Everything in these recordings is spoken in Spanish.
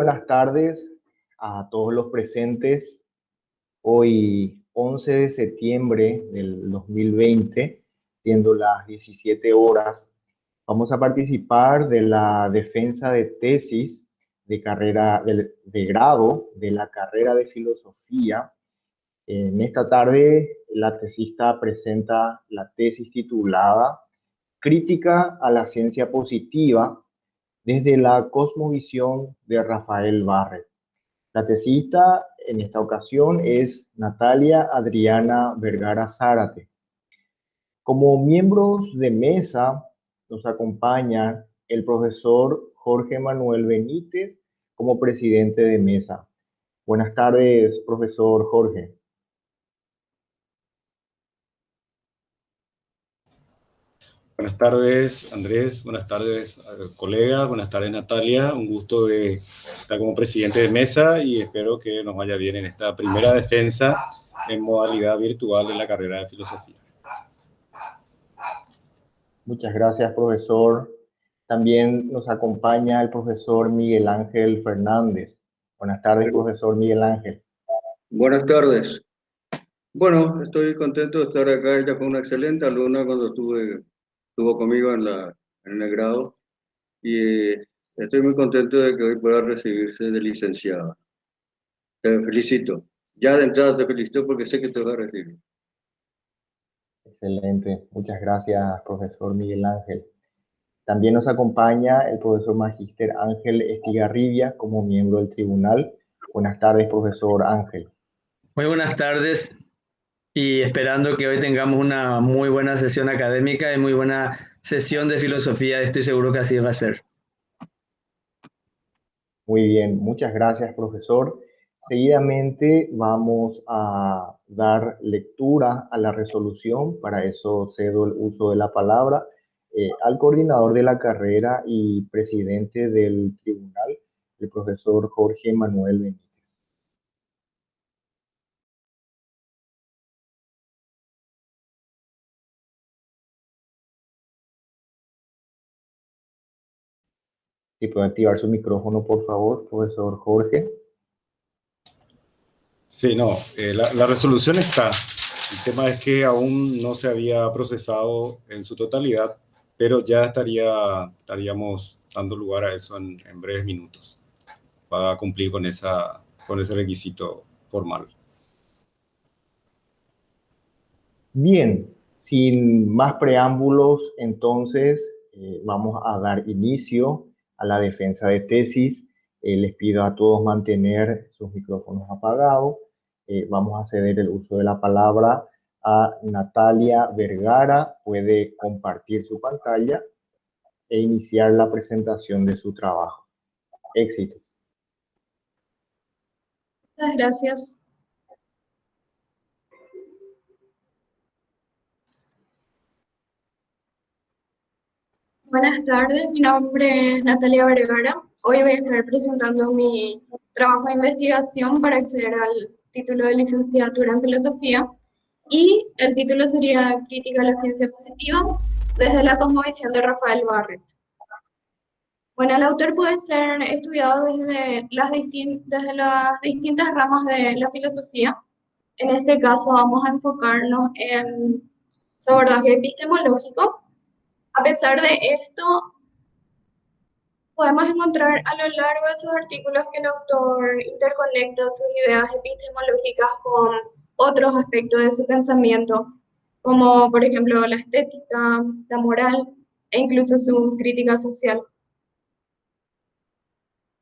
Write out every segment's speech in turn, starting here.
buenas tardes a todos los presentes. Hoy, 11 de septiembre del 2020, siendo las 17 horas, vamos a participar de la defensa de tesis de carrera de grado de la carrera de filosofía. En esta tarde, la tesista presenta la tesis titulada Crítica a la ciencia positiva desde la cosmovisión de Rafael Barrett. La tesista en esta ocasión es Natalia Adriana Vergara Zárate. Como miembros de mesa nos acompaña el profesor Jorge Manuel Benítez como presidente de mesa. Buenas tardes, profesor Jorge. Buenas tardes, Andrés. Buenas tardes, colegas. Buenas tardes, Natalia. Un gusto de estar como presidente de mesa y espero que nos vaya bien en esta primera defensa en modalidad virtual en la carrera de filosofía. Muchas gracias, profesor. También nos acompaña el profesor Miguel Ángel Fernández. Buenas tardes, profesor Miguel Ángel. Buenas tardes. Bueno, estoy contento de estar acá. Ella fue una excelente alumna cuando estuvo conmigo en el grado y estoy muy contento de que hoy pueda recibirse de licenciada. Te felicito. Ya de entrada te felicito porque sé que te vas a recibir. Excelente. Muchas gracias, profesor Miguel Ángel. También nos acompaña el profesor Magíster Ángel Estigarribia como miembro del tribunal. Buenas tardes, profesor Ángel. Muy buenas tardes y esperando que hoy tengamos una muy buena sesión académica y muy buena sesión de filosofía. Estoy seguro que así va a ser. Muy bien, muchas gracias, profesor. Seguidamente vamos a dar lectura a la resolución. Para eso cedo el uso de la palabra al coordinador de la carrera y presidente del tribunal, el profesor Jorge Manuel Benítez. Si puede activar su micrófono, por favor, profesor Jorge. Sí, no, la resolución está. El tema es que aún no se había procesado en su totalidad, pero ya estaríamos dando lugar a eso en breves minutos. Va a cumplir con ese requisito formal. Bien, sin más preámbulos, entonces vamos a dar inicio a la defensa de tesis. Les pido a todos mantener sus micrófonos apagados. Vamos a ceder el uso de la palabra a Natalia Vergara. Puede compartir su pantalla e iniciar la presentación de su trabajo. Éxito. Muchas gracias. Buenas tardes, mi nombre es Natalia Vergara. Hoy voy a estar presentando mi trabajo de investigación para acceder al título de licenciatura en filosofía y el título sería Crítica a la ciencia positiva desde la cosmovisión de Rafael Barrett. Bueno, el autor puede ser estudiado desde las distintas ramas de la filosofía. En este caso vamos a enfocarnos en su abordaje epistemológico. A pesar de esto, podemos encontrar a lo largo de sus artículos que el autor interconecta sus ideas epistemológicas con otros aspectos de su pensamiento, como por ejemplo la estética, la moral e incluso su crítica social.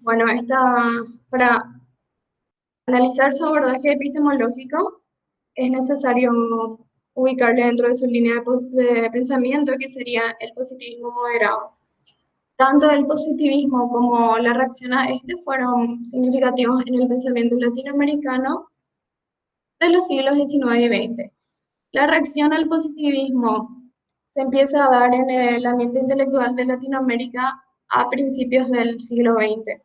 Bueno, para analizar su abordaje epistemológico es necesario ubicarle dentro de su línea de pensamiento, que sería el positivismo moderado. Tanto el positivismo como la reacción a este fueron significativos en el pensamiento latinoamericano de los siglos XIX y XX. La reacción al positivismo se empieza a dar en el ambiente intelectual de Latinoamérica a principios del siglo XX.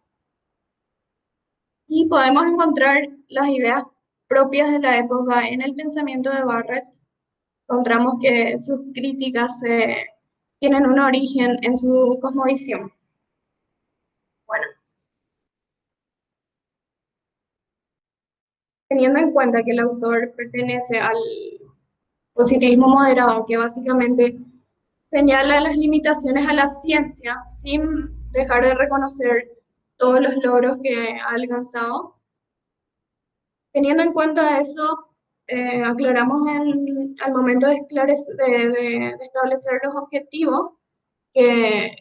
Y podemos encontrar las ideas propias de la época en el pensamiento de Barrett. Encontramos que sus críticas tienen un origen en su cosmovisión. Bueno, Teniendo en cuenta que el autor pertenece al positivismo moderado, que básicamente señala las limitaciones a la ciencia sin dejar de reconocer todos los logros que ha alcanzado. Teniendo en cuenta eso, aclaramos al momento de establecer los objetivos que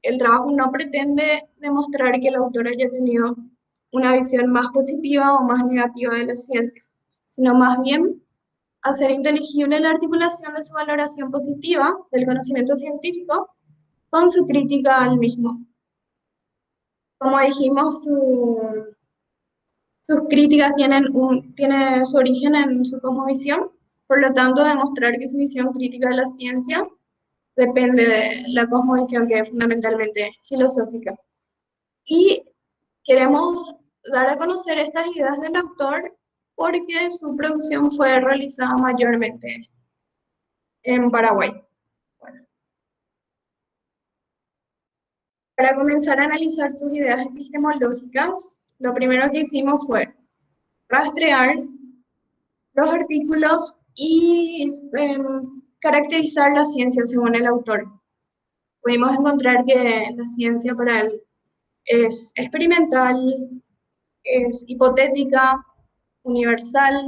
el trabajo no pretende demostrar que el autor haya tenido una visión más positiva o más negativa de la ciencia, sino más bien hacer inteligible la articulación de su valoración positiva del conocimiento científico con su crítica al mismo. Como dijimos, sus críticas tienen su origen en su cosmovisión, por lo tanto, demostrar que su visión crítica de la ciencia depende de la cosmovisión, que es fundamentalmente filosófica. Y queremos dar a conocer estas ideas del autor porque su producción fue realizada mayormente en Paraguay. Bueno, para comenzar a analizar sus ideas epistemológicas, lo primero que hicimos fue rastrear los artículos y caracterizar la ciencia según el autor. Pudimos encontrar que la ciencia para él es experimental, es hipotética, universal,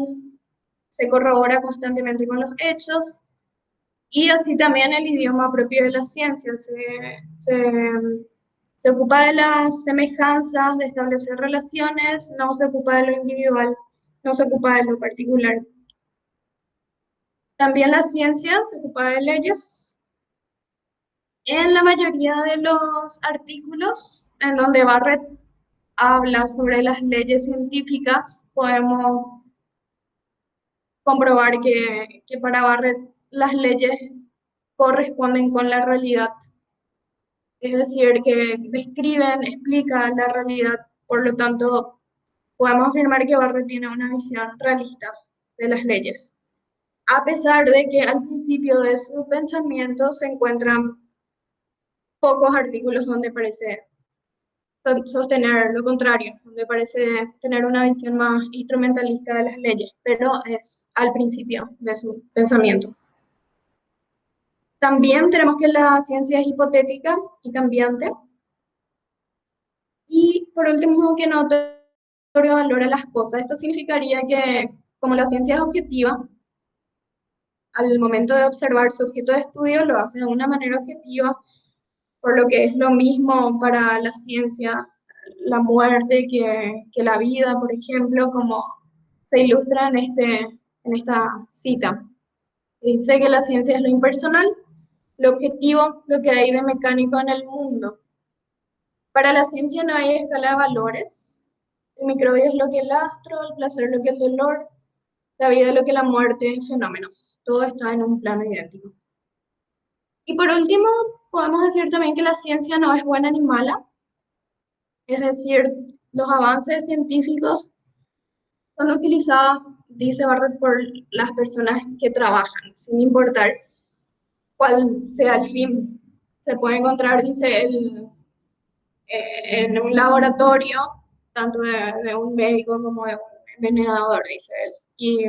se corrobora constantemente con los hechos, y así también el idioma propio de la ciencia se ocupa de las semejanzas, de establecer relaciones, no se ocupa de lo individual, no se ocupa de lo particular. También la ciencia se ocupa de leyes. En la mayoría de los artículos en donde Barrett habla sobre las leyes científicas, podemos comprobar que para Barrett las leyes corresponden con la realidad. Es decir, que describen, explican la realidad. Por lo tanto, podemos afirmar que Barrett tiene una visión realista de las leyes. A pesar de que al principio de su pensamiento se encuentran pocos artículos donde parece sostener lo contrario, donde parece tener una visión más instrumentalista de las leyes, pero es al principio de su pensamiento. También tenemos que la ciencia es hipotética y cambiante. Y por último, que no otorga valor a las cosas. Esto significaría que, como la ciencia es objetiva, al momento de observar su objeto de estudio lo hace de una manera objetiva, por lo que es lo mismo para la ciencia, la muerte que la vida, por ejemplo, como se ilustra en esta cita. Dice que la ciencia es lo impersonal, lo objetivo, lo que hay de mecánico en el mundo. Para la ciencia no hay escala de valores. El microbio es lo que el astro, el placer lo que el dolor, la vida lo que la muerte, fenómenos. Todo está en un plano idéntico. Y por último, podemos decir también que la ciencia no es buena ni mala. Es decir, los avances científicos son utilizados, dice Barrett, por las personas que trabajan, sin importar cuál sea el fin. Se puede encontrar, dice él, en un laboratorio, tanto de un médico como de un envenenador, dice él. Y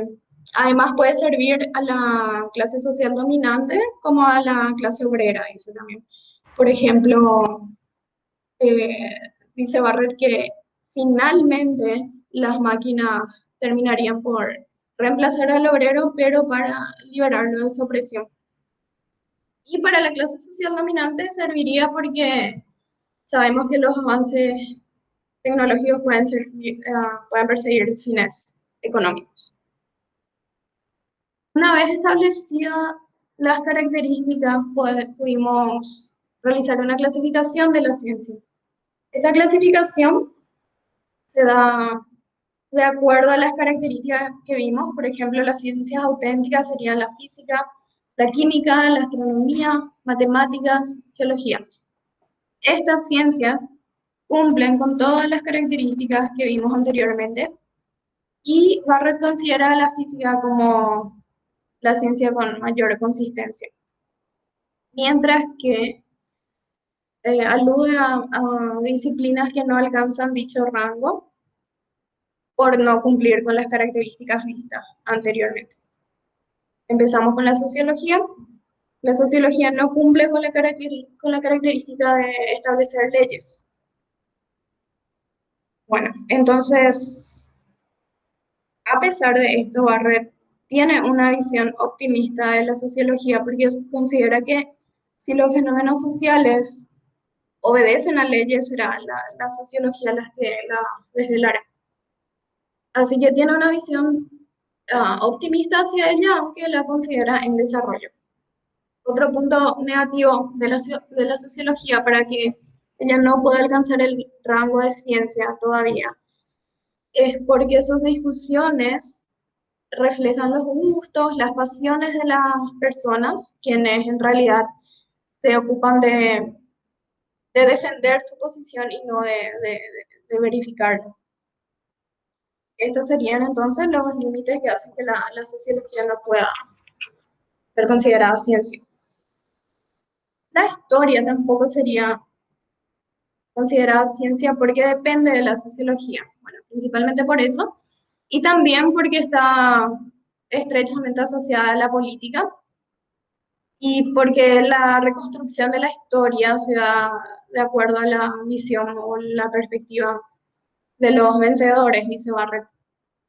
además puede servir a la clase social dominante como a la clase obrera, dice también. Por ejemplo, eh, dice Barrett que finalmente las máquinas terminarían por reemplazar al obrero, pero para liberarlo de su opresión. Y para la clase social dominante serviría porque sabemos que los avances tecnológicos pueden perseguir fines económicos. Una vez establecidas las características, pudimos realizar una clasificación de la ciencia. Esta clasificación se da de acuerdo a las características que vimos. Por ejemplo, las ciencias auténticas serían la física, la química, la astronomía, matemáticas, geología. Estas ciencias cumplen con todas las características que vimos anteriormente, y Barrett considera a la física como la ciencia con mayor consistencia, mientras que alude a disciplinas que no alcanzan dicho rango, por no cumplir con las características vistas anteriormente. Empezamos con la sociología. La sociología no cumple con la característica de establecer leyes. Bueno, entonces, a pesar de esto, Barrett tiene una visión optimista de la sociología porque considera que si los fenómenos sociales obedecen a leyes, será la sociología las que la desvelará. Así que tiene una visión optimista hacia ella, aunque la considera en desarrollo. Otro punto negativo de la sociología para que ella no pueda alcanzar el rango de ciencia todavía es porque sus discusiones reflejan los gustos, las pasiones de las personas, quienes en realidad se ocupan de defender su posición y no de verificarlo. Estos serían entonces los límites que hacen que la sociología no pueda ser considerada ciencia. La historia tampoco sería considerada ciencia porque depende de la sociología. Bueno, principalmente por eso, y también porque está estrechamente asociada a la política y porque la reconstrucción de la historia se da de acuerdo a la visión o la perspectiva de los vencedores, dice Barrett.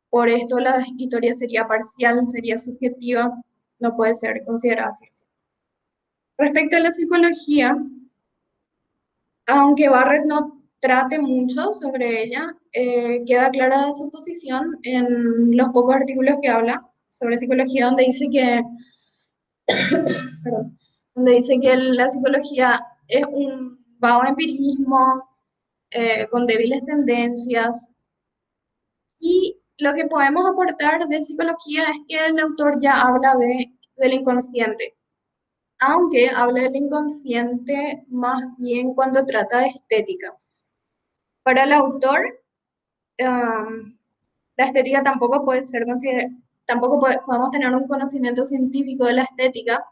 Por esto la historia sería parcial, sería subjetiva, no puede ser considerada ciencia. Respecto a la psicología, aunque Barrett no trate mucho sobre ella, queda clara su posición en los pocos artículos que habla sobre psicología, donde dice que, perdón, donde dice que la psicología es un vago empirismo con débiles tendencias. Y lo que podemos aportar de psicología es que el autor ya habla del inconsciente, aunque habla del inconsciente más bien cuando trata de estética. Para el autor, la estética tampoco puede ser considerada, podemos tener un conocimiento científico de la estética,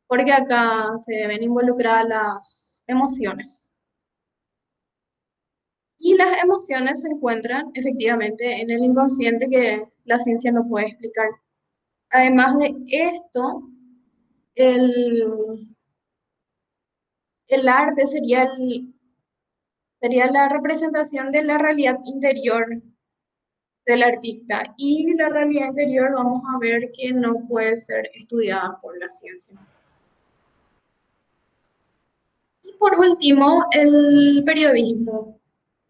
porque acá se ven involucradas las emociones. Y las emociones se encuentran efectivamente en el inconsciente que la ciencia no puede explicar. Además de esto, el arte sería la representación de la realidad interior del artista. Y la realidad interior vamos a ver que no puede ser estudiada por la ciencia. Y por último, el periodismo,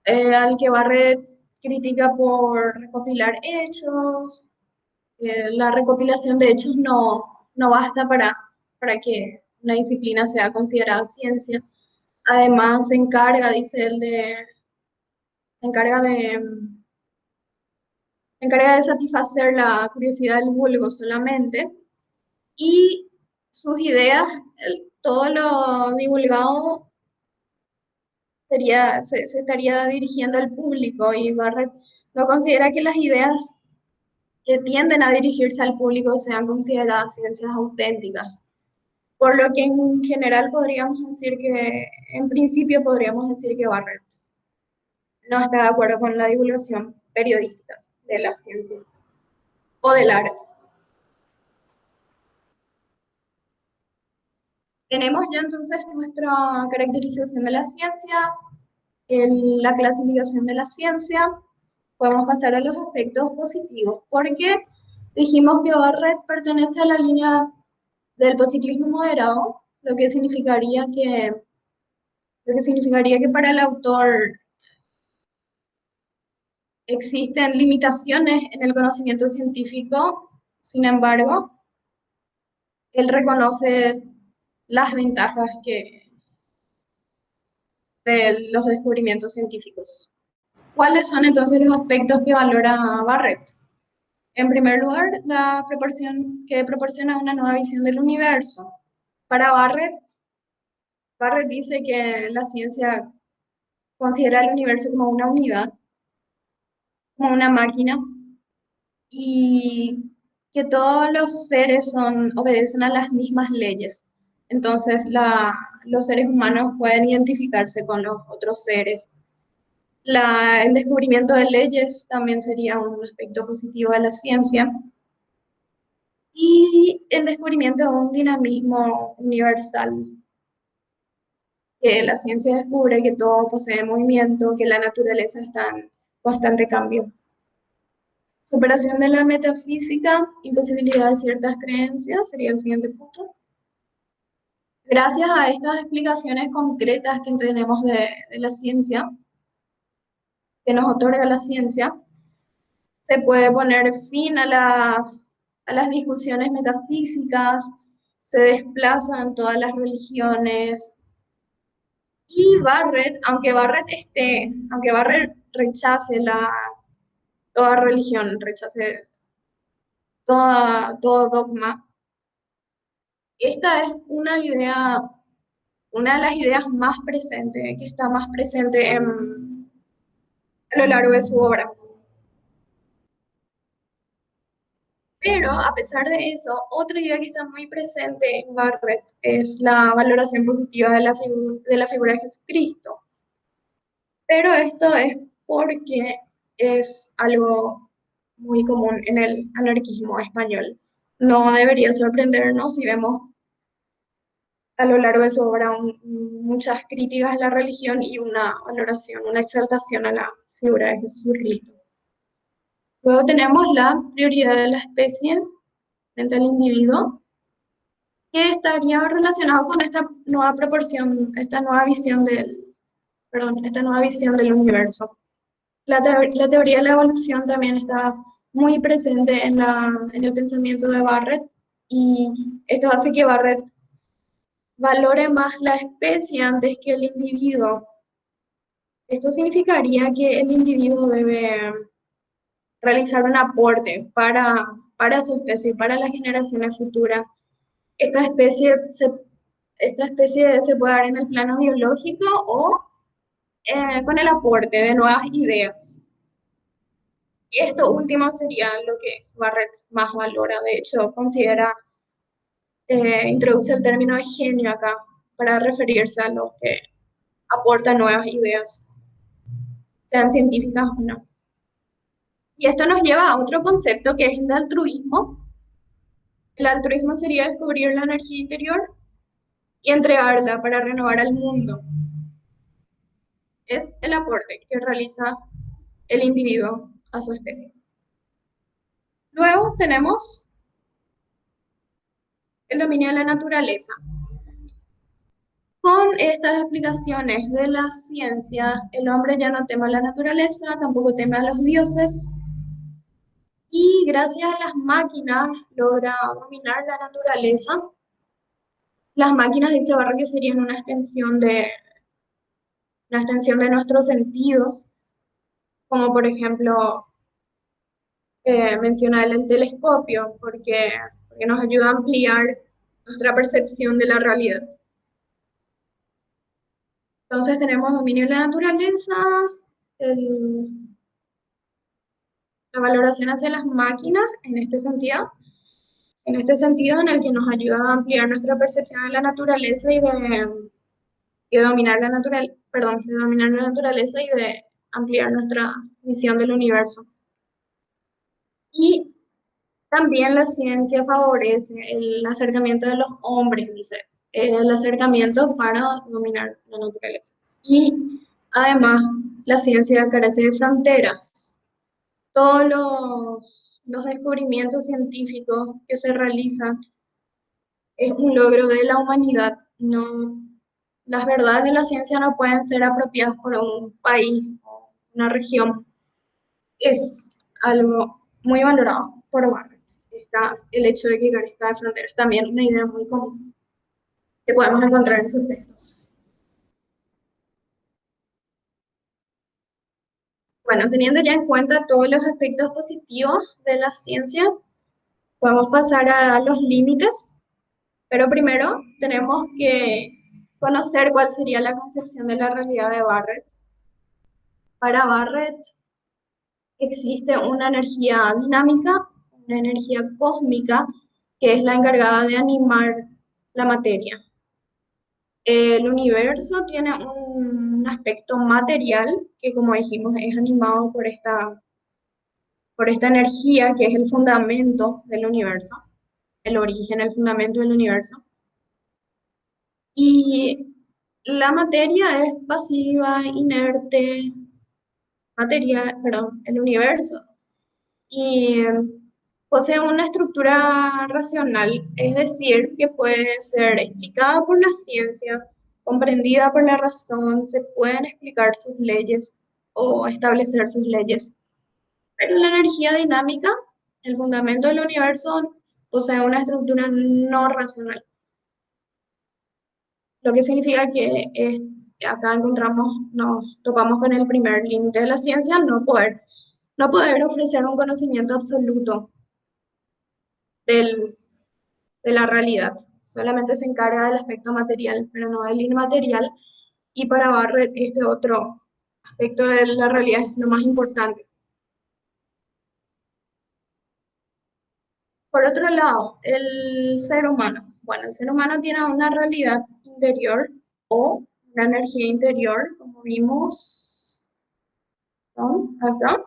al que Barrett critica por recopilar hechos. La recopilación de hechos no basta para que una disciplina sea considerada ciencia. Además, se encarga, dice él, se encarga de satisfacer la curiosidad del vulgo solamente, y sus ideas, todo lo divulgado se estaría dirigiendo al público, y Barrett no considera que las ideas que tienden a dirigirse al público sean consideradas ciencias auténticas. Por lo que en general podríamos decir que, en principio podríamos decir que Barrett no está de acuerdo con la divulgación periodística de la ciencia o del arte. Tenemos ya entonces nuestra caracterización de la ciencia, la clasificación de la ciencia. Podemos pasar a los aspectos positivos, porque dijimos que Barrett pertenece a la línea del positivismo moderado, lo que significaría que para el autor existen limitaciones en el conocimiento científico. Sin embargo, él reconoce las ventajas de los descubrimientos científicos. ¿Cuáles son entonces los aspectos que valora Barrett? En primer lugar, que proporciona una nueva visión del universo. Para Barrett dice que la ciencia considera el universo como una unidad, como una máquina, y que todos los seres obedecen a las mismas leyes. Entonces, los seres humanos pueden identificarse con los otros seres El descubrimiento de leyes también sería un aspecto positivo de la ciencia. Y el descubrimiento de un dinamismo universal, que la ciencia descubre que todo posee movimiento, que la naturaleza está en constante cambio. Superación de la metafísica, imposibilidad de ciertas creencias, sería el siguiente punto. Gracias a estas explicaciones concretas que tenemos de la ciencia, que nos otorga la ciencia, se puede poner fin a las discusiones metafísicas, se desplazan todas las religiones. Y Barrett, aunque Barrett rechace toda religión, rechace todo dogma, esta es una de las ideas más presentes, que está más presente a lo largo de su obra. Pero a pesar de eso, otra idea que está muy presente en Barrett es la valoración positiva de la figura de Jesucristo. Pero esto es porque es algo muy común en el anarquismo español. No debería sorprendernos si vemos a lo largo de su obra muchas críticas a la religión y una valoración, una exaltación a la figura de Jesucristo. Luego tenemos la prioridad de la especie frente al individuo, que estaría relacionado con esta nueva proporción, esta nueva visión del universo. La teoría de la evolución también está muy presente en el pensamiento de Barrett, y esto hace que Barrett valore más la especie antes que el individuo. Esto significaría que el individuo debe realizar un aporte para su especie, para las generaciones futuras. Esta especie se puede dar en el plano biológico o con el aporte de nuevas ideas. Esto último sería lo que Barrett más valora. De hecho, introduce el término de genio acá para referirse a los que aportan nuevas ideas, sean científicas o no. Y esto nos lleva a otro concepto que es el de altruismo. El altruismo sería descubrir la energía interior y entregarla para renovar al mundo. Es el aporte que realiza el individuo a su especie. Luego tenemos el dominio de la naturaleza. Con estas explicaciones de la ciencia, el hombre ya no teme a la naturaleza, tampoco teme a los dioses, y gracias a las máquinas logra dominar la naturaleza. Las máquinas, dice Barrett, que serían una extensión de nuestros sentidos, como por ejemplo menciona el telescopio, porque nos ayuda a ampliar nuestra percepción de la realidad. Entonces tenemos dominio de la naturaleza, la valoración hacia las máquinas en este sentido en el que nos ayuda a ampliar nuestra percepción de la naturaleza y de dominar la naturaleza y de ampliar nuestra visión del universo. Y también la ciencia favorece el acercamiento de los hombres, dice, el acercamiento para dominar la naturaleza. Y además, la ciencia carece de fronteras. Todos los descubrimientos científicos que se realizan es un logro de la humanidad. No, las verdades de la ciencia no pueden ser apropiadas por un país o una región. Es algo muy valorado por Barrett. Está el hecho de que carezca de fronteras, también una idea muy común que podemos encontrar en sus textos. Bueno, teniendo ya en cuenta todos los aspectos positivos de la ciencia, podemos pasar a los límites, pero primero tenemos que conocer cuál sería la concepción de la realidad de Barrett. Para Barrett existe una energía dinámica, una energía cósmica, que es la encargada de animar la materia. El universo tiene un un aspecto material que, como dijimos, es animado por esta energía que es el fundamento del universo, el origen, el fundamento del universo. Y la materia es pasiva, inerte, perdón, el universo. Y posee una estructura racional, es decir, que puede ser explicada por la ciencia, comprendida por la razón, se pueden explicar sus leyes o establecer sus leyes. Pero la energía dinámica, el fundamento del universo, posee una estructura no racional, lo que significa que acá nos topamos con el primer límite de la ciencia, no poder ofrecer un conocimiento absoluto de la realidad. Solamente se encarga del aspecto material, pero no del inmaterial. Y para Barrett, este otro aspecto de la realidad es lo más importante. Por otro lado, el ser humano. Bueno, el ser humano tiene una realidad interior o una energía interior, como vimos, ¿no? Acá.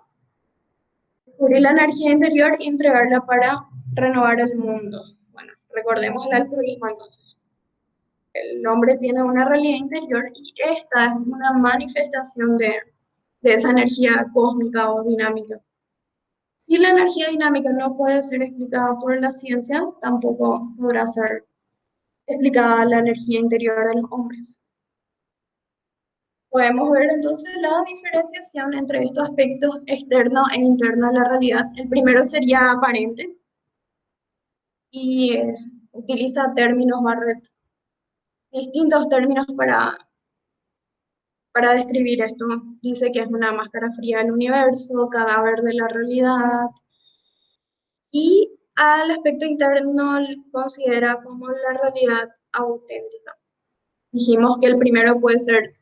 Descubrir la energía interior y entregarla para renovar el mundo. Bueno, recordemos el altruismo entonces. El hombre tiene una realidad interior y esta es una manifestación de esa energía cósmica o dinámica. Si la energía dinámica no puede ser explicada por la ciencia, tampoco podrá ser explicada la energía interior de los hombres. Podemos ver entonces la diferenciación entre estos aspectos externo e interno de la realidad. El primero sería aparente y utiliza términos Barrett, distintos términos para describir esto. Dice que es una máscara fría del universo, cadáver de la realidad, y al aspecto interno considera como la realidad auténtica. Dijimos que el primero puede ser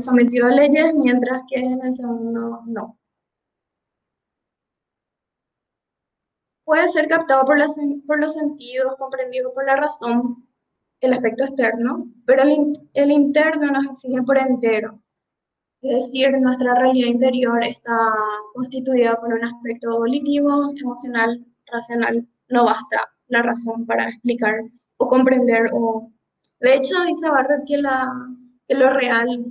sometido a leyes, mientras que en el segundo no. Puede ser captado por los sentidos, comprendido por la razón, el aspecto externo, pero el interno nos exige por entero. Es decir, nuestra realidad interior está constituida por un aspecto volitivo, emocional, racional. No basta la razón para explicar o comprender. De hecho, dice Barrett que lo real,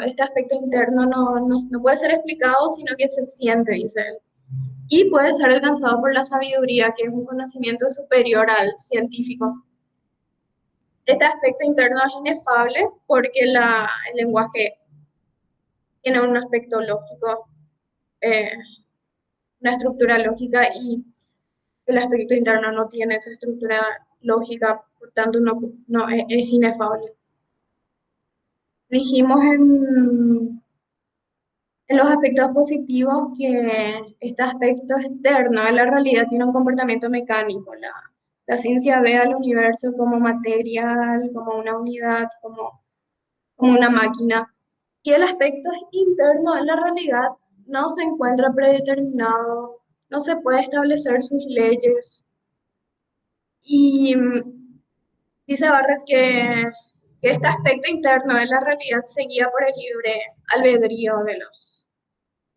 este aspecto interno no puede ser explicado, sino que se siente, dice él. Y puede ser alcanzado por la sabiduría, que es un conocimiento superior al científico. Este aspecto interno es inefable porque el lenguaje tiene un aspecto lógico, una estructura lógica, y el aspecto interno no tiene esa estructura lógica, por tanto no es inefable. Dijimos en los aspectos positivos que este aspecto externo de la realidad tiene un comportamiento mecánico. La ciencia ve al universo como material, como una unidad, como una máquina. Y el aspecto interno de la realidad no se encuentra predeterminado, no se puede establecer sus leyes. Y dice Barrett que este aspecto interno de la realidad se guía por el libre albedrío de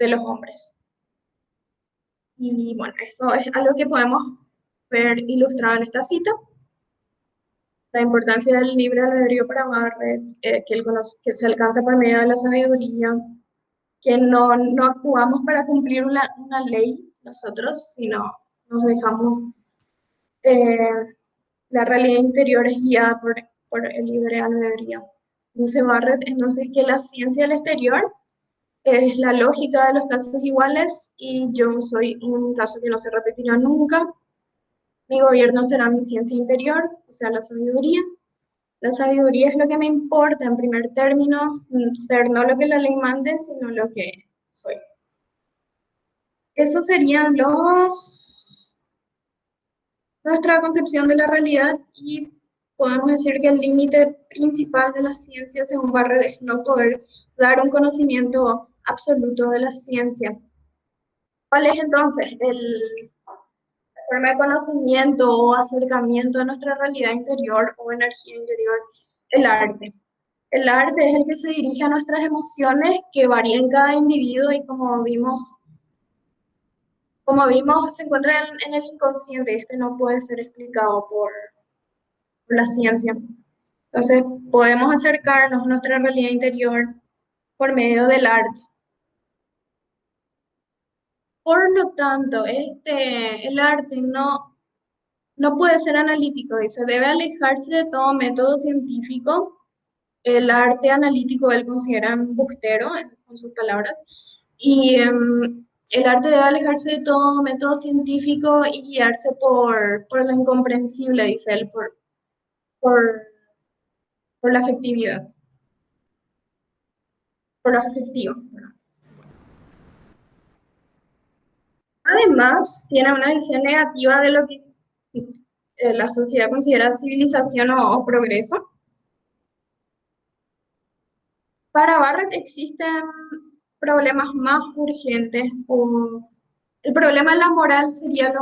los hombres. Y bueno, eso es algo que podemos ver ilustrado en esta cita. La importancia del libre albedrío para Barrett, que se alcanza por medio de la sabiduría, que no actuamos para cumplir una ley nosotros, sino nos dejamos, la realidad interior es guiada por el libre albedrío. Dice Barrett entonces que la ciencia del exterior es la lógica de los casos iguales y yo soy un caso que no se repetirá nunca. Mi gobierno será mi ciencia interior, o sea, la sabiduría. La sabiduría es lo que me importa en primer término, ser no lo que la ley mande, sino lo que soy. Eso serían nuestra concepción de la realidad, y podemos decir que el límite principal de la ciencia, según Barrett, es no poder dar un conocimiento absoluto de la ciencia. ¿Cuál es entonces la forma de conocimiento o acercamiento a nuestra realidad interior o energía interior? El arte. El arte es el que se dirige a nuestras emociones, que varían en cada individuo y como vimos, se encuentra en el inconsciente. Este no puede ser explicado por la ciencia. Entonces, podemos acercarnos a nuestra realidad interior por medio del arte. Por lo tanto, el arte no puede ser analítico y se debe alejarse de todo método científico. El arte analítico él considera embustero, con sus palabras, y el arte debe alejarse de todo método científico y guiarse por lo incomprensible, dice él, por, por la afectividad, por lo afectivo. Además, tiene una visión negativa de lo que la sociedad considera civilización o progreso. Para Barrett existen problemas más urgentes, o el problema de la moral sería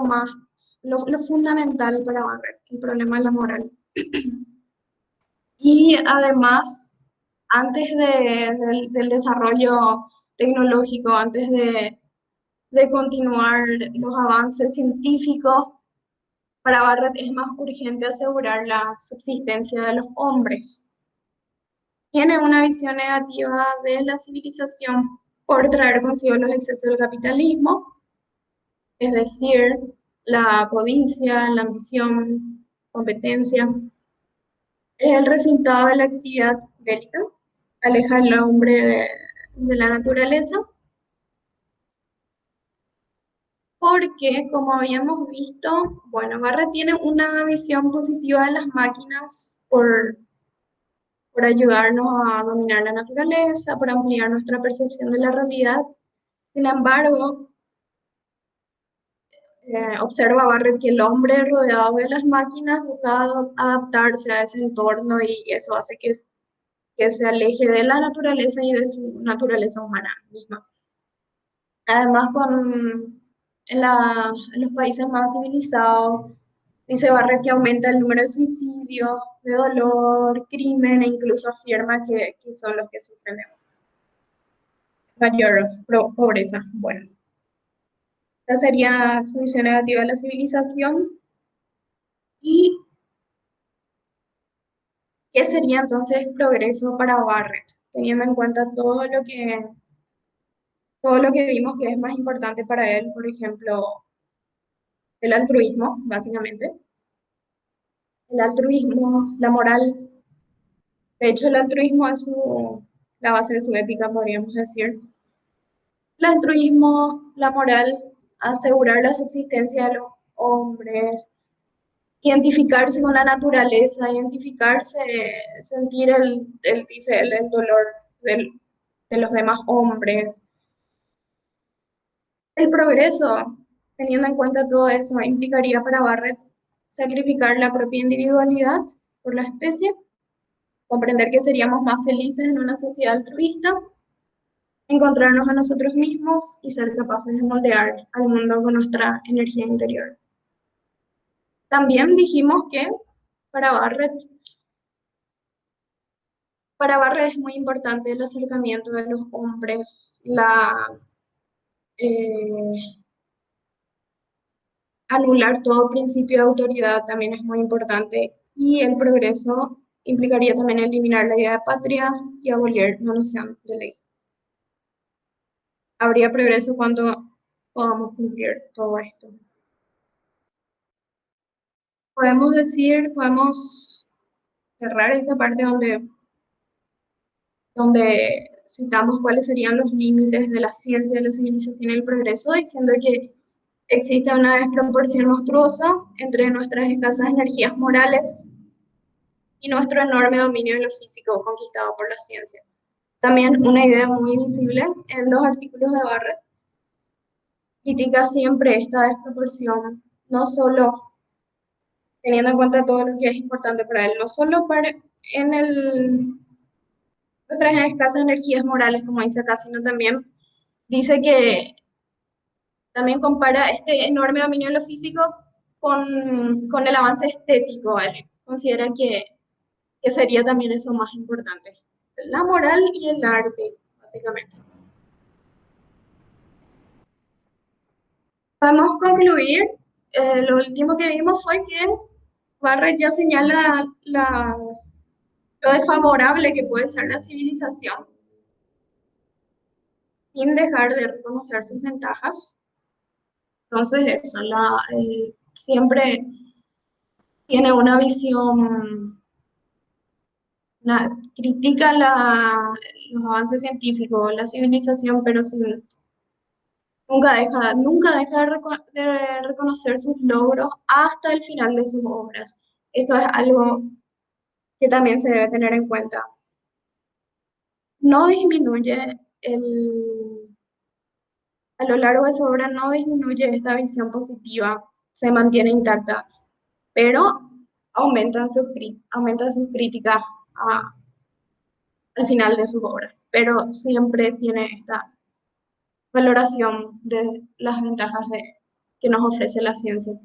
lo fundamental para Barrett, el problema de la moral. Y además, antes del desarrollo tecnológico, antes de continuar los avances científicos, para Barrett es más urgente asegurar la subsistencia de los hombres. Tiene una visión negativa de la civilización por traer consigo los excesos del capitalismo, es decir, la codicia, la ambición, competencia. Es el resultado de la actividad bélica, aleja al hombre de la naturaleza, porque, como habíamos visto, bueno, Barrett tiene una visión positiva de las máquinas por ayudarnos a dominar la naturaleza, por ampliar nuestra percepción de la realidad. Sin embargo, observa Barrett que el hombre rodeado de las máquinas busca adaptarse a ese entorno y eso hace que se aleje de la naturaleza y de su naturaleza humana misma. Además, en los países más civilizados, dice Barrett que aumenta el número de suicidios, de dolor, crimen, e incluso afirma que son los que sufren de mayor pobreza. Bueno, esa sería su visión negativa de la civilización. ¿Y qué sería entonces progreso para Barrett? Teniendo en cuenta todo lo que vimos que es más importante para él, por ejemplo, el altruismo, básicamente. El altruismo, la moral. De hecho, el altruismo es la base de su ética, podríamos decir. El altruismo, la moral, asegurar la subsistencia de los hombres, identificarse con la naturaleza, identificarse, sentir dice él, el dolor de los demás hombres. El progreso, teniendo en cuenta todo eso, implicaría para Barrett sacrificar la propia individualidad por la especie, comprender que seríamos más felices en una sociedad altruista, encontrarnos a nosotros mismos y ser capaces de moldear al mundo con nuestra energía interior. También dijimos que para Barrett es muy importante el acercamiento de los hombres, anular todo principio de autoridad también es muy importante, y el progreso implicaría también eliminar la idea de patria y abolir la noción de ley. Habría progreso cuando podamos cumplir todo esto. Podemos cerrar esta parte donde citamos cuáles serían los límites de la ciencia, de la civilización y el progreso, diciendo que existe una desproporción monstruosa entre nuestras escasas energías morales y nuestro enorme dominio de lo físico conquistado por la ciencia. También una idea muy visible en los artículos de Barrett critica siempre esta desproporción, no solo teniendo en cuenta todo lo que es importante para él, no solo nuestras escasas energías morales, como dice acá, sino también dice que también compara este enorme dominio de lo físico con el avance estético. Él considera que sería también eso más importante. la moral y el arte, básicamente. Podemos concluir, lo último que vimos fue que Barrett ya señala lo desfavorable que puede ser la civilización, sin dejar de reconocer sus ventajas. Entonces eso, siempre tiene una visión, critica los avances científicos, la civilización, pero nunca deja de reconocer sus logros hasta el final de sus obras. Esto es algo que también se debe tener en cuenta. No disminuye a lo largo de su obra no disminuye esta visión positiva, se mantiene intacta, pero aumentan sus críticas al final de su obra, pero siempre tiene esta valoración de las ventajas que nos ofrece la ciencia.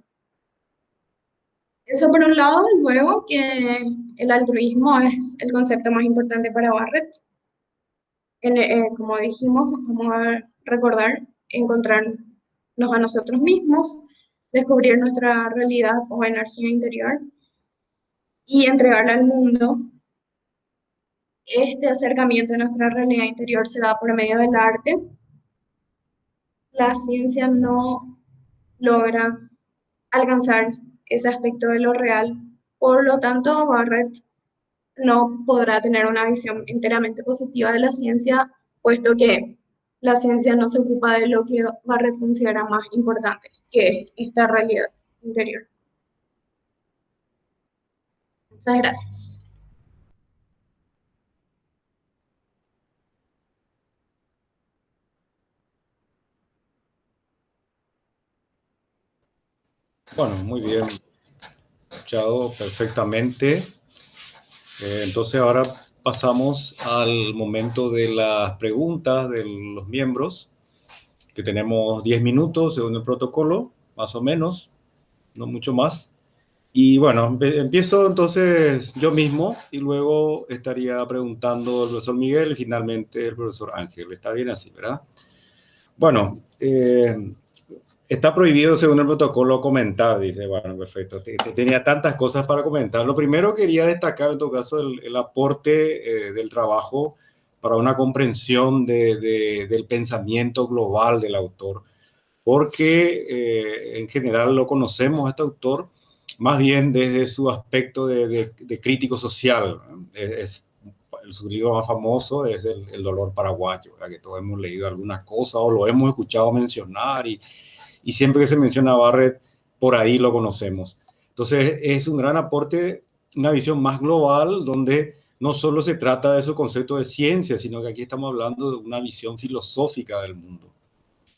Eso por un lado, luego que el altruismo es el concepto más importante para Barrett. Como dijimos, vamos a recordar, encontrarnos a nosotros mismos, descubrir nuestra realidad o energía interior y entregarla al mundo. Este acercamiento a nuestra realidad interior se da por medio del arte. La ciencia no logra alcanzar ese aspecto de lo real, por lo tanto Barrett no podrá tener una visión enteramente positiva de la ciencia, puesto que la ciencia no se ocupa de lo que Barrett considera más importante, que es esta realidad interior. Muchas gracias. Bueno, muy bien, escuchado perfectamente. Entonces ahora pasamos al momento de las preguntas de los miembros, que tenemos 10 minutos según el protocolo, más o menos, no mucho más. Y bueno, empiezo entonces yo mismo y luego estaría preguntando el profesor Miguel y finalmente el profesor Ángel. Está bien así, ¿verdad? Bueno, está prohibido según el protocolo comentar, dice, bueno, perfecto. Tenía tantas cosas para comentar. Lo primero quería destacar en todo caso el aporte del trabajo para una comprensión del pensamiento global del autor, porque en general lo conocemos a este autor más bien desde su aspecto de crítico social. Su libro más famoso es el dolor paraguayo, ¿verdad? Que todos hemos leído alguna cosa o lo hemos escuchado mencionar y siempre que se menciona a Barrett, por ahí lo conocemos. Entonces es un gran aporte, una visión más global donde no solo se trata de su concepto de ciencia, sino que aquí estamos hablando de una visión filosófica del mundo.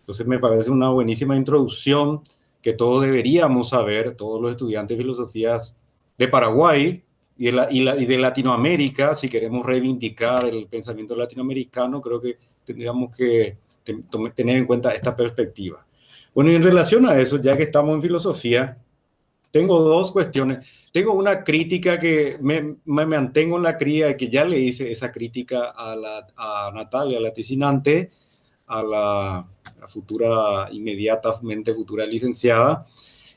Entonces me parece una buenísima introducción que todos deberíamos saber, todos los estudiantes de filosofías de Paraguay y de Latinoamérica. Si queremos reivindicar el pensamiento latinoamericano, creo que tendríamos que tener en cuenta esta perspectiva. Bueno, y en relación a eso, ya que estamos en filosofía, tengo dos cuestiones. Tengo una crítica que me mantengo en la cría, que ya le hice esa crítica a Natalia, la ticinante, a la futura, inmediatamente futura licenciada,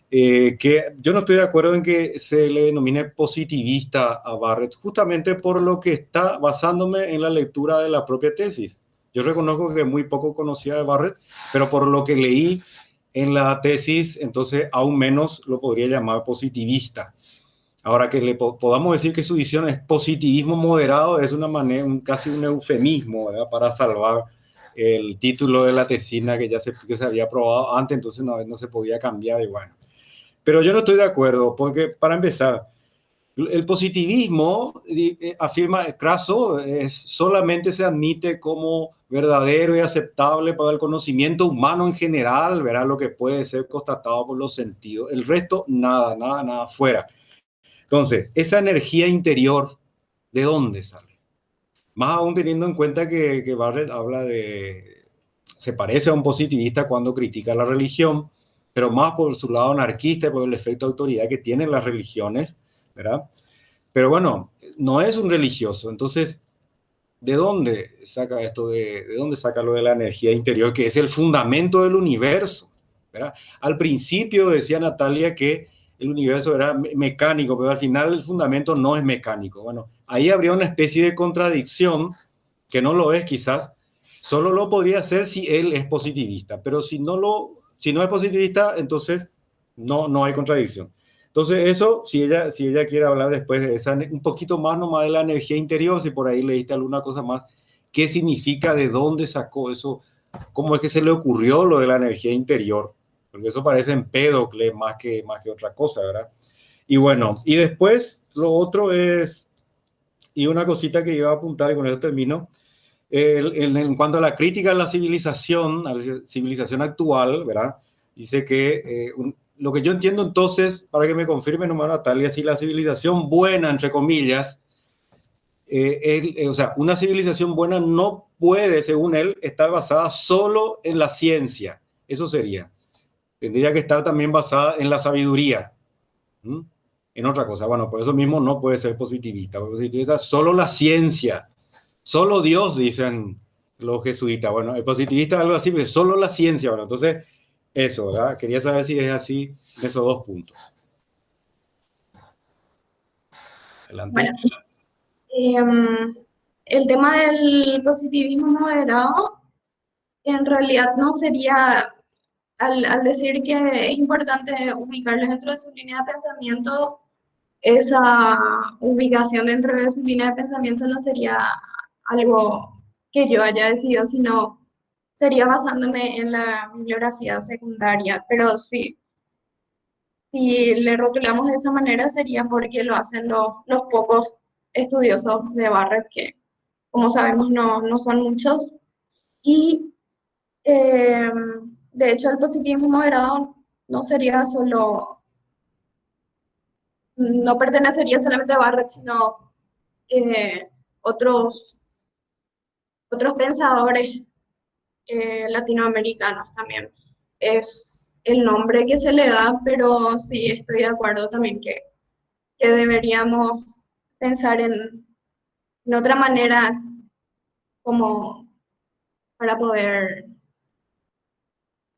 que yo no estoy de acuerdo en que se le denomine positivista a Barrett, justamente por lo que está basándome en la lectura de la propia tesis. Yo reconozco que muy poco conocía de Barrett, pero por lo que leí en la tesis, entonces aún menos lo podría llamar positivista. Ahora que le podamos decir que su visión es positivismo moderado, es una manera, casi un eufemismo, ¿verdad? Para salvar el título de la tesina que se había aprobado antes, entonces no se podía cambiar y bueno. Pero yo no estoy de acuerdo, porque para empezar, el positivismo, afirma Craso, solamente se admite como verdadero y aceptable para el conocimiento humano en general, verá lo que puede ser constatado por los sentidos. El resto, nada fuera. Entonces, esa energía interior, ¿de dónde sale? Más aún teniendo en cuenta que Barrett habla se parece a un positivista cuando critica la religión, pero más por su lado anarquista y por el efecto de autoridad que tienen las religiones, ¿verdad? Pero bueno, no es un religioso. Entonces, ¿de dónde saca esto? ¿De dónde saca lo de la energía interior, que es el fundamento del universo? ¿Verdad? Al principio decía Natalia que el universo era mecánico, pero al final el fundamento no es mecánico. Bueno, ahí habría una especie de contradicción, que no lo es quizás, solo lo podría hacer si él es positivista, pero si no es positivista, entonces no hay contradicción. Entonces eso, si ella quiere hablar después de esa, un poquito más nomás de la energía interior, si por ahí leíste alguna cosa más, ¿qué significa? ¿De dónde sacó eso? ¿Cómo es que se le ocurrió lo de la energía interior? Porque eso parece Empédocles más que otra cosa, ¿verdad? Y bueno, y después lo otro es, y una cosita que iba a apuntar y con eso termino, en cuanto a la crítica a la civilización actual, ¿verdad? Dice que lo que yo entiendo entonces, para que me confirme nomás Natalia, si la civilización buena, entre comillas, o sea, una civilización buena no puede, según él, estar basada solo en la ciencia. Eso sería. Tendría que estar también basada en la sabiduría. ¿Mm? En otra cosa. Bueno, por eso mismo no puede ser positivista. Positivista solo la ciencia. Solo Dios, dicen los jesuitas. Bueno, el positivista es algo así, pero solo la ciencia. Bueno, entonces, eso, ¿verdad? Quería saber si es así en esos dos puntos. Adelante. Bueno, el tema del positivismo moderado en realidad no sería, al decir que es importante ubicarlo dentro de su línea de pensamiento, esa ubicación dentro de su línea de pensamiento no sería algo que yo haya decidido, sino sería basándome en la bibliografía secundaria. Pero sí, si le rotulamos de esa manera sería porque lo hacen los pocos estudiosos de Barrett, que como sabemos no son muchos. Y eh, de hecho el positivismo moderado no sería solo, no pertenecería solamente a Barrett, sino eh, otros, otros pensadores latinoamericanos también. Es el nombre que se le da, pero sí estoy de acuerdo también que deberíamos pensar en otra manera como para poder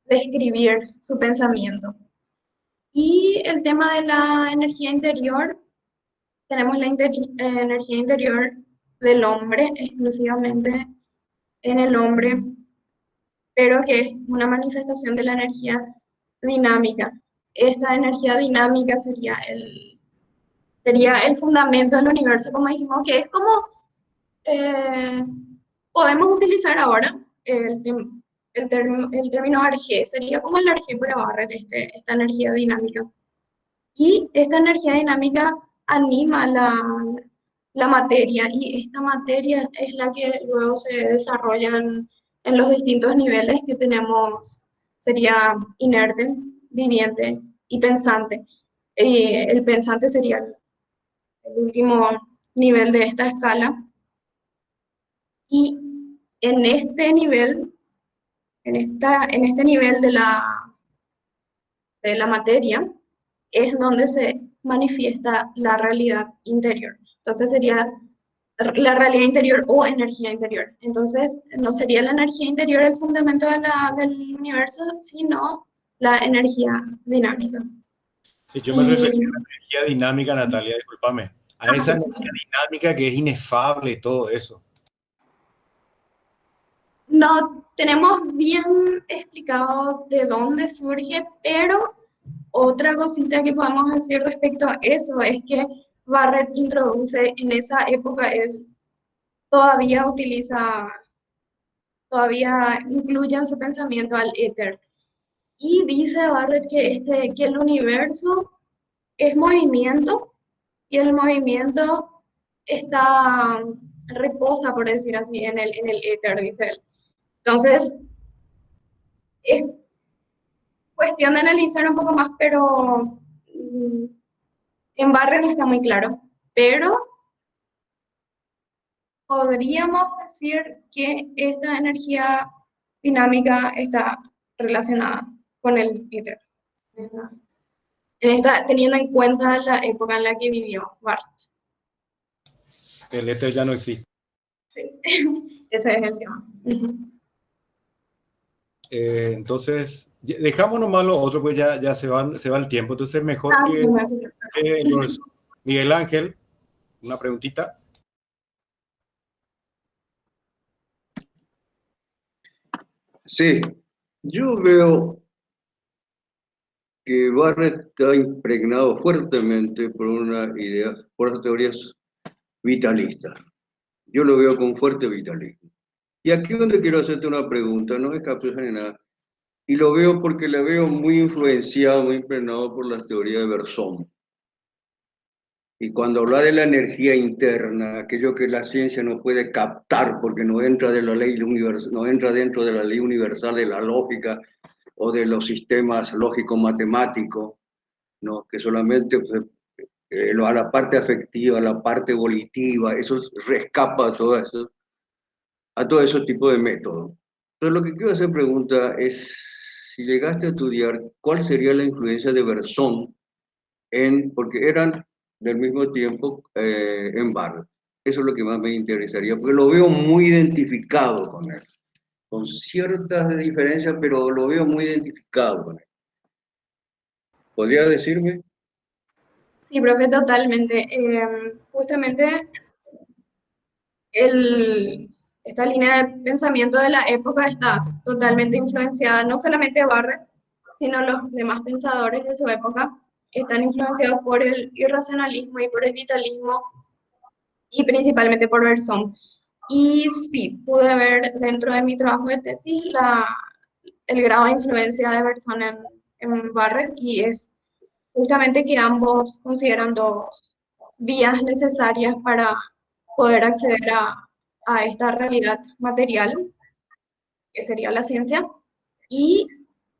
describir su pensamiento. Y el tema de la energía interior, tenemos la energía interior del hombre, exclusivamente en el hombre, pero que es una manifestación de la energía dinámica. Esta energía dinámica sería el fundamento del universo, como dijimos, que es como eh, podemos utilizar ahora el término Arge, sería como el Arge para Barrett, esta energía dinámica. Y esta energía dinámica anima la materia, y esta materia es la que luego se desarrolla en los distintos niveles que tenemos, sería inerte, viviente y pensante. El pensante sería el último nivel de esta escala. Y en este nivel, en este nivel de la materia, es donde se manifiesta la realidad interior. Entonces sería la realidad interior o energía interior. Entonces no sería la energía interior el fundamento del universo, sino la energía dinámica. Sí, yo me refería Y, a la energía dinámica, Natalia, discúlpame. A esa energía dinámica que es inefable y todo eso. no tenemos bien explicado de dónde surge, pero otra cosita que podemos decir respecto a eso es que Barrett introduce en esa época, él todavía incluye en su pensamiento al éter. Y dice Barrett que el universo es movimiento y el movimiento reposa, por decir así, en el éter, dice él. Entonces, es cuestión de analizar un poco más, pero en Barrett no está muy claro. Pero podríamos decir que esta energía dinámica está relacionada con el éter, teniendo en cuenta la época en la que vivió Barrett. El éter ya no existe. Sí, ese es el tema. Entonces, dejamos nomás lo otro, pues ya se va el tiempo. Entonces, mejor que No me el profesor Miguel Ángel, una preguntita. Sí, yo veo que Barrett está impregnado fuertemente por una idea, por las teorías vitalistas. Yo lo veo con fuerte vitalismo. Y aquí es donde quiero hacerte una pregunta, no es capciosa ni nada. Y lo veo porque le veo muy influenciado, muy impregnado por las teorías de Berzón. Y cuando habla de la energía interna, aquello que la ciencia no puede captar porque no entra, de la ley no entra dentro de la ley universal de la lógica o de los sistemas lógico-matemáticos, ¿no? Que solamente pues, a la parte afectiva, a la parte volitiva, eso rescapa a todo ese tipo de métodos. Entonces, lo que quiero hacer pregunta es, si llegaste a estudiar, ¿cuál sería la influencia de Berzón porque eran del mismo tiempo en Barrett? Eso es lo que más me interesaría, porque lo veo muy identificado con él, con ciertas diferencias, pero lo veo muy identificado con él. ¿Podría decirme? Sí, profe, totalmente. Justamente esta línea de pensamiento de la época está totalmente influenciada, no solamente Barrett, sino los demás pensadores de su época están influenciados por el irracionalismo y por el vitalismo y principalmente por Berzón. Y sí, pude ver dentro de mi trabajo de tesis el grado de influencia de Berzón en Barrett, y es justamente que ambos consideran dos vías necesarias para poder acceder a esta realidad material, que sería la ciencia, y,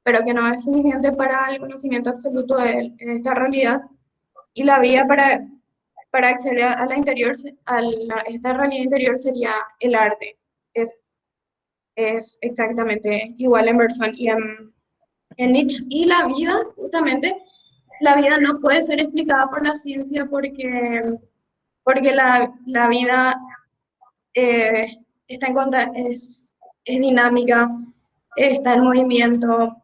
pero que no es suficiente para el conocimiento absoluto de esta realidad, y la vía para acceder a la interior, esta realidad interior sería el arte. Es, es exactamente igual en Berzón y en Nietzsche. Y la vida, justamente, la vida no puede ser explicada por la ciencia porque la vida está es dinámica, está en movimiento,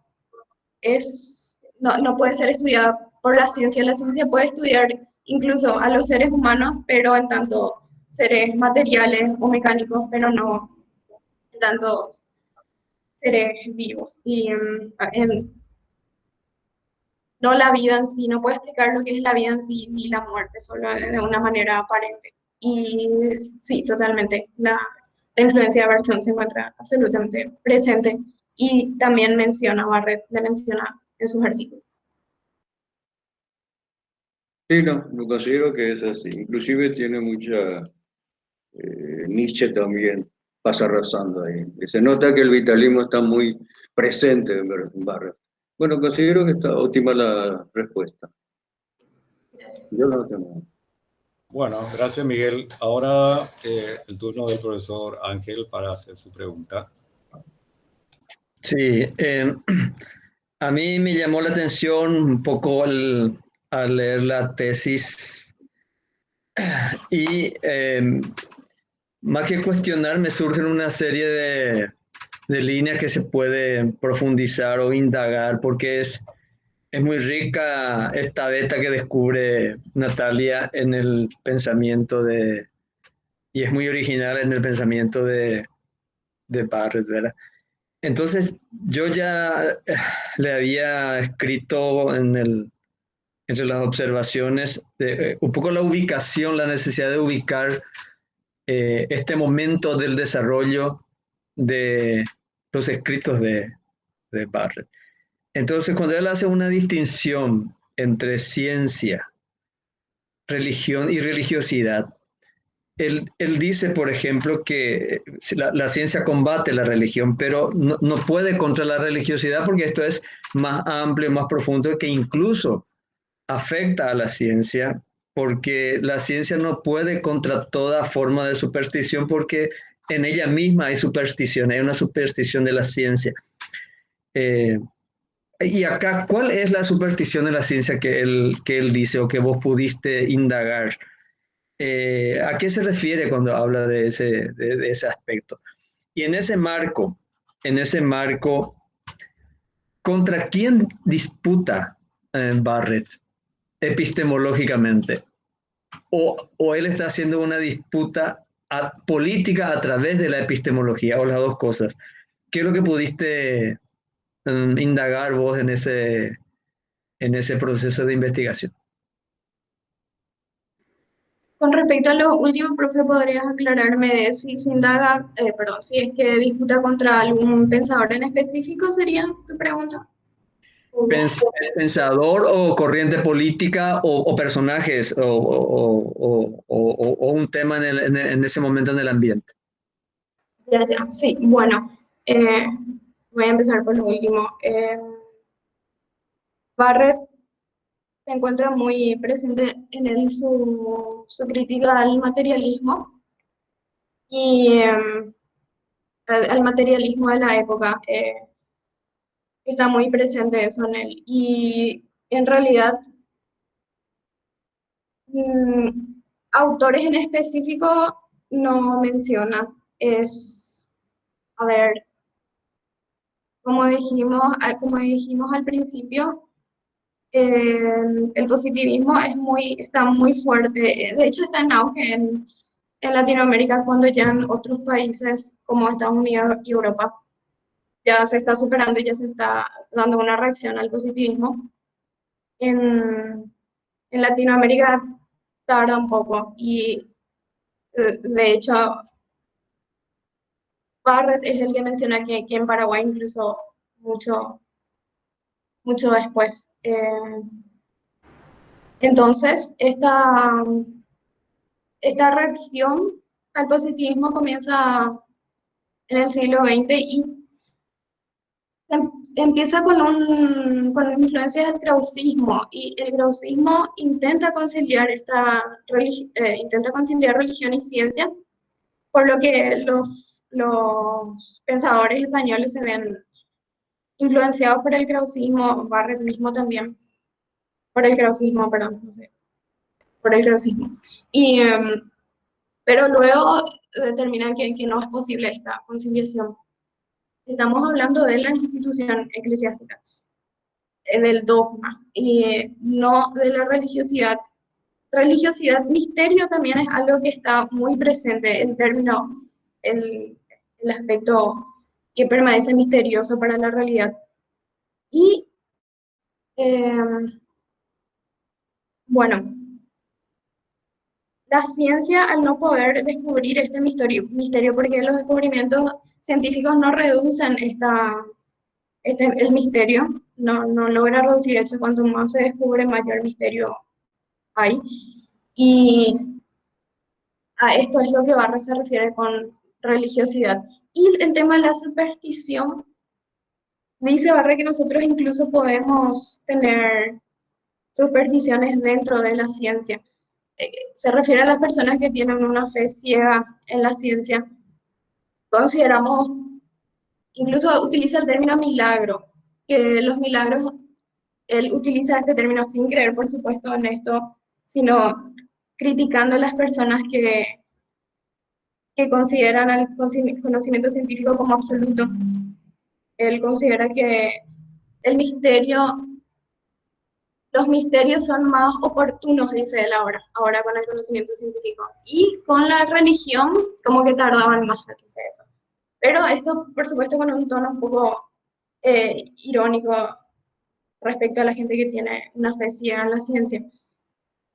no puede ser estudiada por la ciencia. La ciencia puede estudiar incluso a los seres humanos, pero en tanto seres materiales o mecánicos, pero no en tanto seres vivos. Y no la vida en sí, no puede explicar lo que es la vida en sí ni la muerte, solo de una manera aparente. Y sí, totalmente, la influencia de Berzón se encuentra absolutamente presente, y también menciona, Barrett le menciona en sus artículos. Sí, no, lo considero que es así. Inclusive tiene mucha... Nietzsche también pasa arrasando ahí. Y se nota que el vitalismo está muy presente en Barrett. Bueno, considero que está óptima la respuesta. Yo no tengo. Bueno, gracias Miguel. Ahora el turno del profesor Ángel para hacer su pregunta. Sí, a mí me llamó la atención un poco al leer la tesis y más que cuestionar me surgen una serie de líneas que se puede profundizar o indagar, porque es muy rica esta beta que descubre Natalia en el pensamiento y es muy original en el pensamiento de Barrett, ¿verdad? Entonces, yo ya le había escrito entre las observaciones un poco la ubicación, la necesidad de ubicar este momento del desarrollo de los escritos de Barrett. Entonces, cuando él hace una distinción entre ciencia, religión y religiosidad, él dice, por ejemplo, que la ciencia combate la religión, pero no puede contra la religiosidad porque esto es más amplio, más profundo, que incluso afecta a la ciencia, porque la ciencia no puede contra toda forma de superstición, porque en ella misma hay superstición, hay una superstición de la ciencia. Y acá, ¿cuál es la superstición de la ciencia que él dice o que vos pudiste indagar? ¿A qué se refiere cuando habla de ese aspecto? Y en ese marco, ¿contra quién disputa Barrett epistemológicamente? ¿O él está haciendo una disputa política a través de la epistemología, o las dos cosas? ¿Qué es lo que pudiste indagar vos en ese proceso de investigación? Con respecto a lo último, profe, ¿podrías aclararme de si se indaga, perdón, si es que disputa contra algún pensador en específico, sería tu pregunta? ¿Pensador o corriente política o personajes o un tema en ese momento en el ambiente? Ya, ya, sí, bueno, voy a empezar por lo último. Barrett se encuentra muy presente en él su crítica al materialismo y al materialismo de la época. Está muy presente eso en él. Y en realidad, mm, autores en específico no menciona. Es, a ver, como dijimos al principio, el positivismo está muy fuerte. De hecho, está en auge en Latinoamérica cuando ya en otros países como Estados Unidos y Europa ya se está superando y ya se está dando una reacción al positivismo. En Latinoamérica tarda un poco y de hecho Barrett es el que menciona que en Paraguay incluso mucho, mucho después. Entonces, esta reacción al positivismo comienza en el siglo XX y empieza con influencias del krausismo y el krausismo intenta conciliar religión y ciencia, por lo que los pensadores españoles se ven influenciados por el krausismo, Barrett mismo también, por el krausismo, perdón, no sé, por el krausismo. Y, pero luego determinan que no es posible esta conciliación. Estamos hablando de la institución eclesiástica, del dogma, y no de la religiosidad. Religiosidad, misterio también es algo que está muy presente, el término, el aspecto que permanece misterioso para la realidad. Y bueno, la ciencia al no poder descubrir este misterio porque los descubrimientos científicos no reducen el misterio, no logra reducir, de hecho, cuanto más se descubre, mayor misterio hay. Y a esto es lo que Barra se refiere con religiosidad. Y el tema de la superstición, dice Barra que nosotros incluso podemos tener supersticiones dentro de la ciencia. Se refiere a las personas que tienen una fe ciega en la ciencia. Consideramos, incluso utiliza el término milagro, que los milagros, él utiliza este término sin creer, por supuesto, en esto, sino criticando a las personas que consideran el conocimiento científico como absoluto. Él considera que el misterio, los misterios son más oportunos, dice él ahora con el conocimiento científico. Y con la religión, como que tardaban más, dice eso. Pero esto, por supuesto, con un tono un poco irónico respecto a la gente que tiene una fe ciega en la ciencia.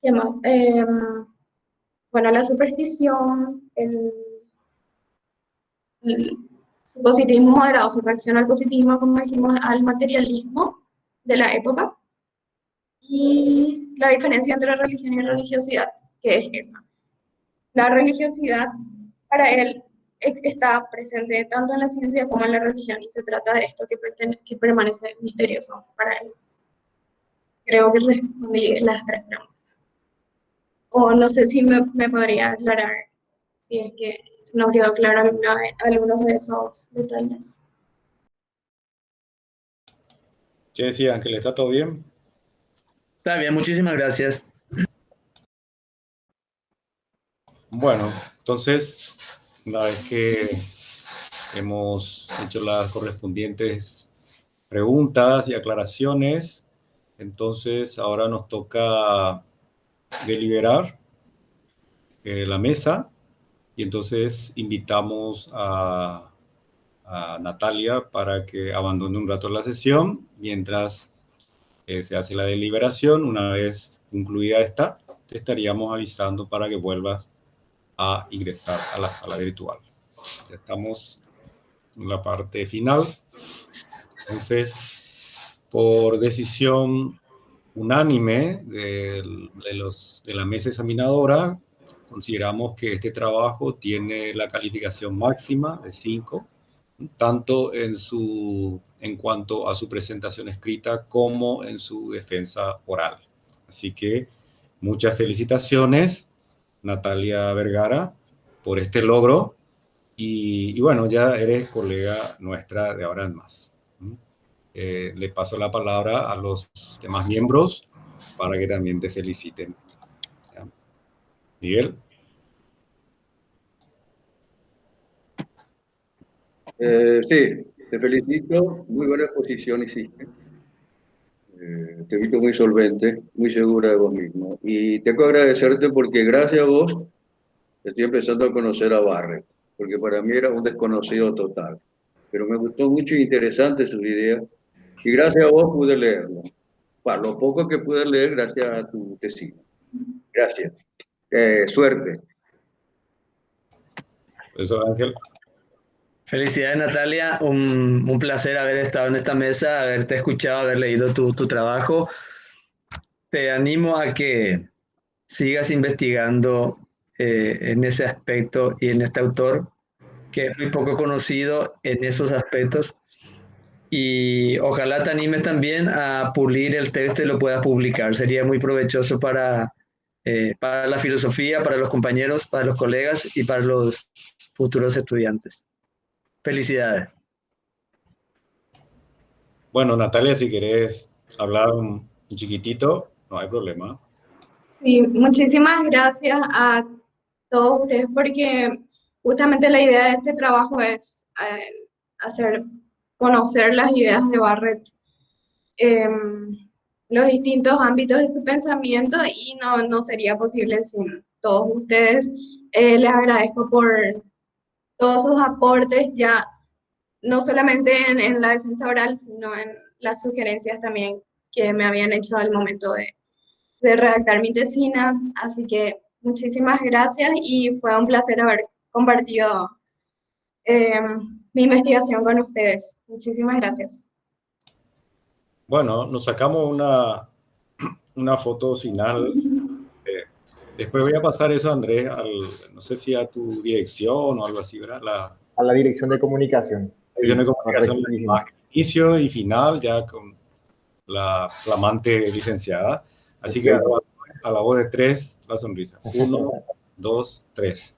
¿Qué más? Bueno, la superstición, su positivismo moderado, su reacción al positivismo, como dijimos, al materialismo de la época, y la diferencia entre religión y religiosidad, que es esa. La religiosidad, para él, está presente tanto en la ciencia como en la religión, y se trata de esto que permanece misterioso para él. Creo que respondí las tres preguntas. O no sé si me podría aclarar si es que no quedó claro algunos de esos detalles. ¿Qué decía, Ángel? ¿Está todo bien? Está bien, muchísimas gracias. Bueno, entonces, una vez que hemos hecho las correspondientes preguntas y aclaraciones, entonces ahora nos toca deliberar la mesa, y entonces invitamos a Natalia para que abandone un rato la sesión mientras se hace la deliberación. Una vez concluida esta, te estaríamos avisando para que vuelvas a ingresar a la sala virtual. Ya estamos en la parte final. Entonces, por decisión unánime de la mesa examinadora, consideramos que este trabajo tiene la calificación máxima de 5, tanto en cuanto a su presentación escrita como en su defensa oral. Así que muchas felicitaciones, Natalia Vergara, por este logro. Y bueno, ya eres colega nuestra de ahora en más. Le paso la palabra a los demás miembros para que también te feliciten. ¿Ya? Miguel. Sí, te felicito, muy buena exposición hiciste. Te he visto muy solvente, muy segura de vos mismo. Y tengo que agradecerte porque gracias a vos estoy empezando a conocer a Barrett, porque para mí era un desconocido total. Pero me gustó mucho y interesante sus ideas. Y gracias a vos pude leerlo. Para lo poco que pude leer, gracias a tu tesis. Gracias. Suerte. Eso, Ángel. Felicidades, Natalia. Un placer haber estado en esta mesa, haberte escuchado, haber leído tu trabajo. Te animo a que sigas investigando en ese aspecto y en este autor, que es muy poco conocido en esos aspectos. Y ojalá te animes también a pulir el texto y lo puedas publicar. Sería muy provechoso para la filosofía, para los compañeros, para los colegas y para los futuros estudiantes. Felicidades. Bueno, Natalia, si querés hablar un chiquitito, no hay problema. Sí, muchísimas gracias a todos ustedes porque justamente la idea de este trabajo es hacer conocer las ideas de Barrett, los distintos ámbitos de su pensamiento y no sería posible sin todos ustedes. Les agradezco por todos sus aportes, ya no solamente en la defensa oral, sino en las sugerencias también que me habían hecho al momento de redactar mi tesina, así que muchísimas gracias y fue un placer haber compartido mi investigación con ustedes. Muchísimas gracias. Bueno, nos sacamos una foto final. Después voy a pasar eso, Andrés, no sé si a tu dirección o algo así, ¿verdad? A la dirección de comunicación. Dirección de Sí, comunicación, inicio y final, ya con la flamante licenciada. Así que a la voz de 3, la sonrisa. 1, 2, 3.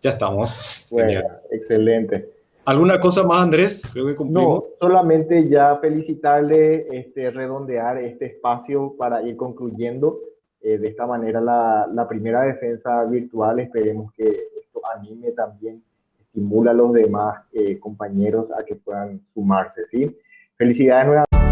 Ya estamos. Bueno, genial. Excelente. ¿Alguna cosa más, Andrés? Creo que cumplimos. No, solamente ya felicitarle, redondear este espacio para ir concluyendo de esta manera la primera defensa virtual. Esperemos que esto anime también, estimula a los demás compañeros a que puedan sumarse, ¿sí? Felicidades nuevamente.